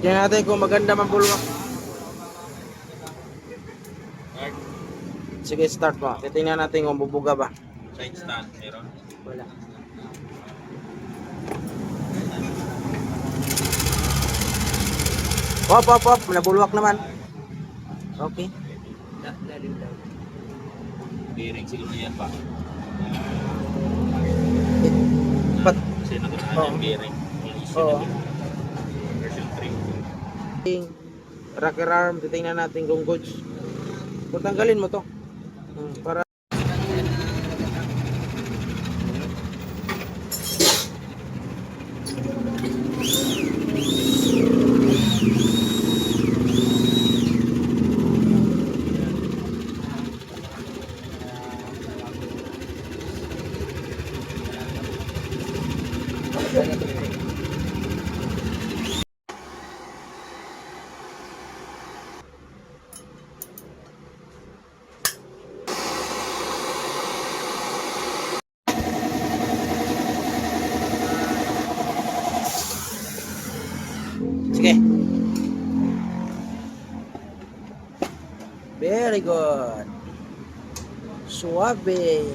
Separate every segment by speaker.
Speaker 1: Tingnan natin kung maganda man bulwak. Sige, start mo. Titingnan natin kung bubuga ba.
Speaker 2: Side stand, meron?
Speaker 1: Wala. Op. Nabulwak naman. Okay. Lalim daw.
Speaker 2: Bearing siguro yan pa.
Speaker 1: Pat.
Speaker 2: Kasi nakuhaan yung bearing.
Speaker 1: Oo.
Speaker 2: Version 3.
Speaker 1: Rocker arm, titingnan natin kung goods. Kung tanggalin mo to. Para sige. Very good. Suave.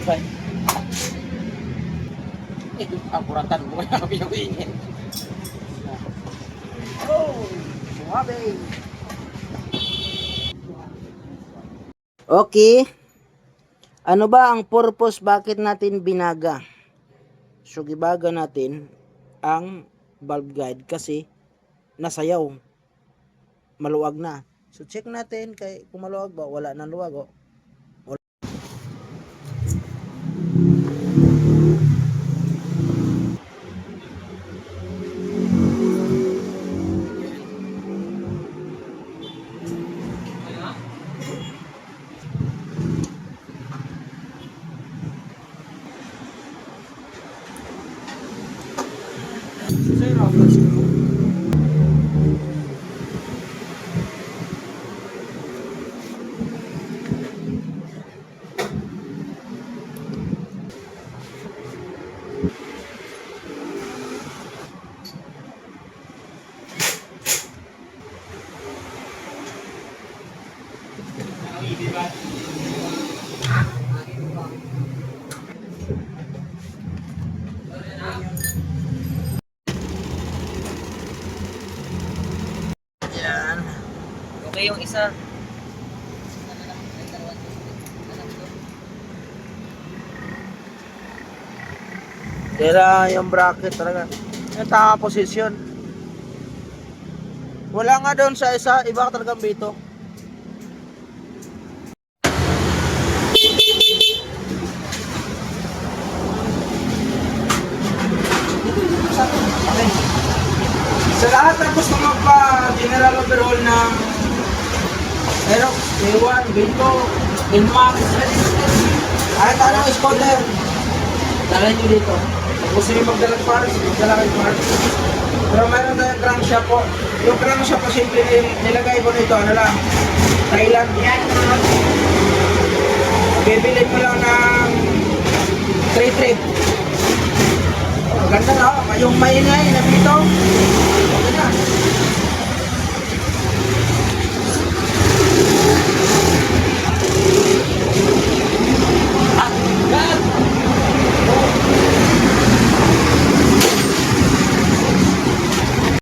Speaker 1: Fine. Akuratan mo kaya pinawingin. Oh, suave. Okay. Ano ba ang purpose bakit natin binaga? So gibaga natin ang valve guide kasi nasayaw. Maluwag na. So check natin kay kung maluwag ba, wala nang luwag oh. Yan.
Speaker 3: Okay yung isa.
Speaker 1: Kaya yung bracket talaga. Yung tama posisyon. Wala nga doon sa isa, iba talagang bito. Okay. Sa lahat ng gusto magpa-general overhaul ng Aerox, A1, Bingo, Inmax, kahit anong scooter, dalhin nyo dito. Kung gusto nyo magdalang parts, magdala kayo parts. Pero mayroon tayong crankshaft po. Yung crankshaft po simple nilagay ko nito, ano lang, Thailand. Bibili mo lang ng 3 trip. Ganda na, yung maingay na dito. Okay na.